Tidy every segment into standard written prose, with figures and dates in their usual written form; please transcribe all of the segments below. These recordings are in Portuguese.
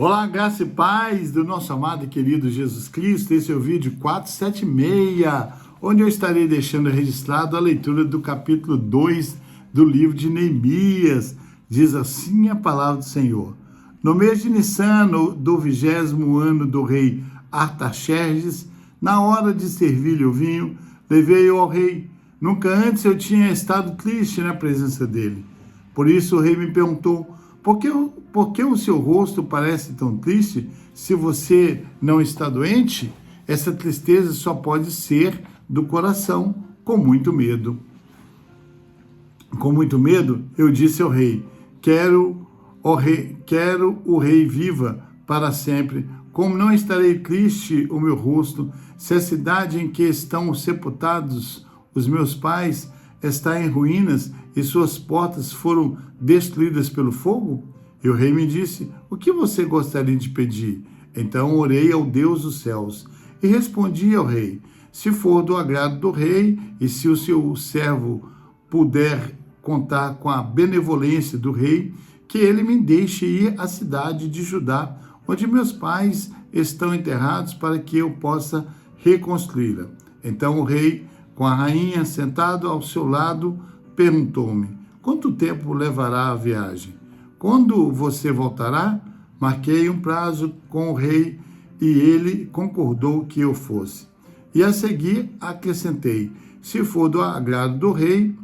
Olá, graça e paz do nosso amado e querido Jesus Cristo. Esse é o vídeo 476, onde eu estarei deixando registrado a leitura do capítulo 2 do livro de Neemias. Diz assim a palavra do Senhor. No mês de Nissan, do 20º ano do rei Artaxerxes, na hora de servir-lhe o vinho, levei-o ao rei. Nunca antes eu tinha estado triste na presença dele. Por isso o rei me perguntou: por que o seu rosto parece tão triste se você não está doente? Essa tristeza só pode ser do coração, com muito medo. Com muito medo, eu disse ao rei: quero o rei viva para sempre. Como não estarei triste o meu rosto, se a cidade em que estão sepultados os meus pais está em ruínas e suas portas foram destruídas pelo fogo? E o rei me disse: o que você gostaria de pedir? Então orei ao Deus dos céus e respondi ao rei: se for do agrado do rei e se o seu servo puder contar com a benevolência do rei, que ele me deixe ir à cidade de Judá, onde meus pais estão enterrados, para que eu possa reconstruí-la. Então o rei, com a rainha sentado ao seu lado, perguntou-me: quanto tempo levará a viagem? Quando você voltará? Marquei um prazo com o rei e ele concordou que eu fosse. E a seguir acrescentei: se for do agrado do rei,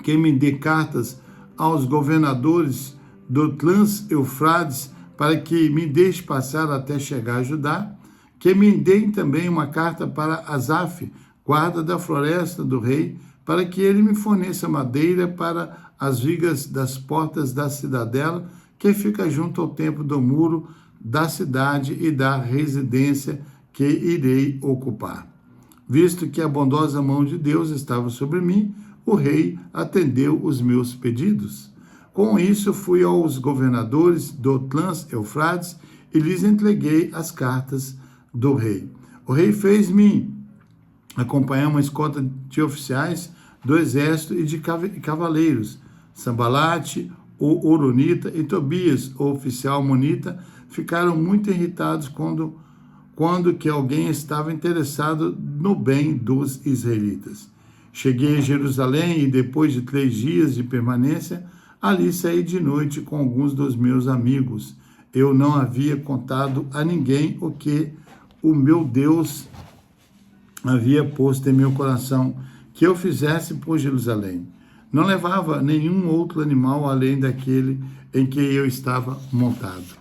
que me dê cartas aos governadores do Trans-Eufrades para que me deixe passar até chegar a Judá, que me deem também uma carta para Asaf, guarda da floresta do rei, para que ele me forneça madeira para as vigas das portas da cidadela, que fica junto ao templo do muro da cidade e da residência que irei ocupar. Visto que a bondosa mão de Deus estava sobre mim, o rei atendeu os meus pedidos. Com isso, fui aos governadores do Trans-Eufrades e lhes entreguei as cartas do rei. O rei fez-me acompanhar uma escolta de oficiais do exército e de cavaleiros. Sambalate, o Oronita, e Tobias, o oficial amonita, ficaram muito irritados quando que alguém estava interessado no bem dos israelitas. Cheguei a Jerusalém e, depois de 3 dias de permanência, ali saí de noite com alguns dos meus amigos. Eu não havia contado a ninguém o que o meu Deus havia posto em meu coração que eu fizesse por Jerusalém. Não levava nenhum outro animal além daquele em que eu estava montado.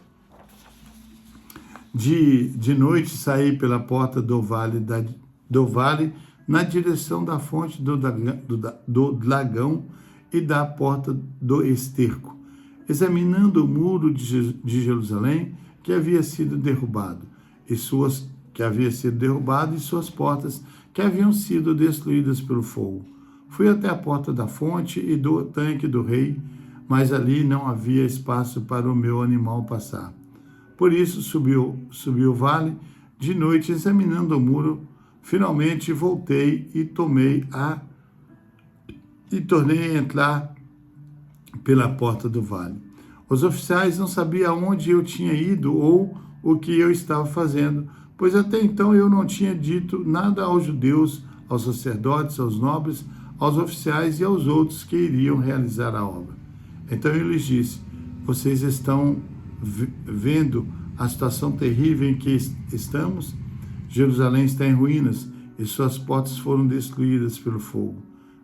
De noite saí pela porta do vale na direção da fonte do dragão e da porta do esterco, examinando o muro de Jerusalém que havia sido derrubado e suas portas que haviam sido destruídas pelo fogo. Fui até a porta da fonte e do tanque do rei, mas ali não havia espaço para o meu animal passar. Por isso subi o vale de noite, examinando o muro. Finalmente voltei e tornei a entrar pela porta do vale. Os oficiais não sabiam onde eu tinha ido ou o que eu estava fazendo, pois até então eu não tinha dito nada aos judeus, aos sacerdotes, aos nobres, aos oficiais e aos outros que iriam realizar a obra. Então eu lhes disse: vocês estão vendo a situação terrível em que estamos? Jerusalém está em ruínas e suas portas foram destruídas pelo fogo.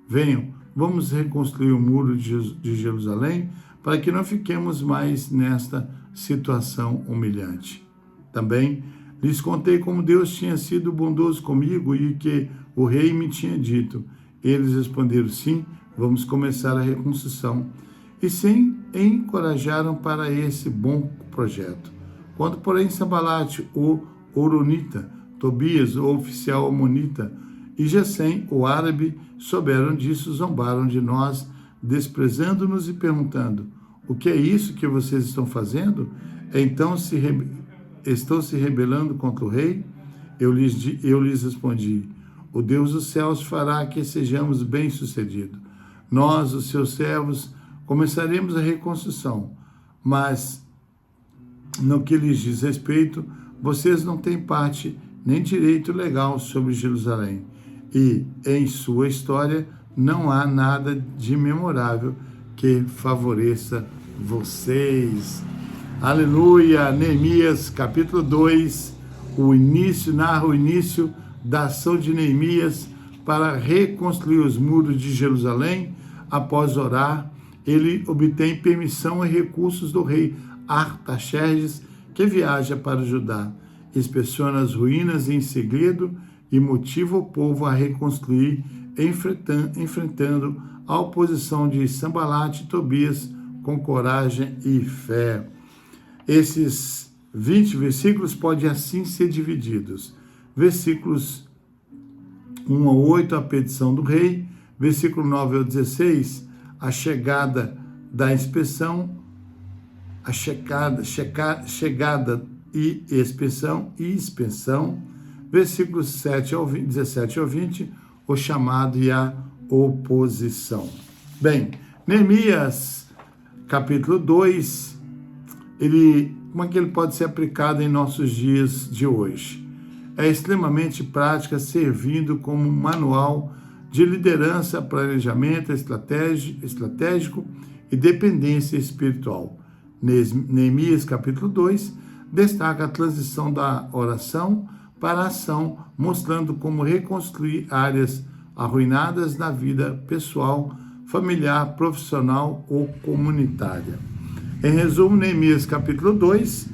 Venham, vamos reconstruir o muro de Jerusalém para que não fiquemos mais nesta situação humilhante. Também lhes contei como Deus tinha sido bondoso comigo e que o rei me tinha dito. Eles responderam: sim, vamos começar a reconstrução. E se encorajaram para esse bom projeto. Quando, porém, Sambalate, o Oronita, Tobias, o oficial amonita, e Gesem, o árabe, souberam disso, zombaram de nós, desprezando-nos e perguntando: o que é isso que vocês estão fazendo? Então estão se rebelando contra o rei? Eu lhes respondi: o Deus dos céus fará que sejamos bem-sucedidos. Nós, os seus servos, começaremos a reconstrução, mas no que lhes diz respeito, vocês não têm parte nem direito legal sobre Jerusalém. E em sua história não há nada de memorável que favoreça vocês. Aleluia! Neemias, capítulo 2, narra o início da ação de Neemias para reconstruir os muros de Jerusalém. Após orar, ele obtém permissão e recursos do rei Artaxerxes, que viaja para o Judá, inspeciona as ruínas em segredo e motiva o povo a reconstruir, enfrentando a oposição de Sanbalate e Tobias com coragem e fé. Esses 20 versículos podem assim ser divididos. Versículos 1 ao 8, a petição do rei. Versículo 9 ao 16, a chegada da inspeção, a chegada e inspeção. Versículos 17 ao 20, o chamado e a oposição. Bem, Neemias, capítulo 2, como é que ele pode ser aplicado em nossos dias de hoje? É extremamente prática, servindo como manual de liderança, planejamento estratégico e dependência espiritual. Neemias, capítulo 2, destaca a transição da oração para a ação, mostrando como reconstruir áreas arruinadas na vida pessoal, familiar, profissional ou comunitária. Em resumo, Neemias capítulo 2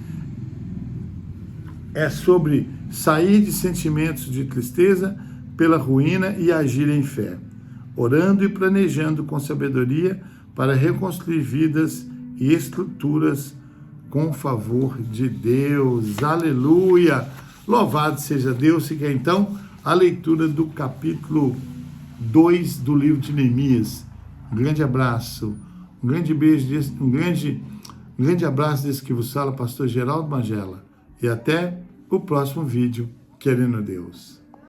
é sobre sair de sentimentos de tristeza pela ruína e agir em fé, orando e planejando com sabedoria para reconstruir vidas e estruturas com o favor de Deus. Aleluia! Louvado seja Deus. Fica então a leitura do capítulo 2 do livro de Neemias. Um grande abraço, um grande beijo, um grande abraço desse que vos fala, pastor Geraldo Magela. E até o próximo vídeo, querendo Deus.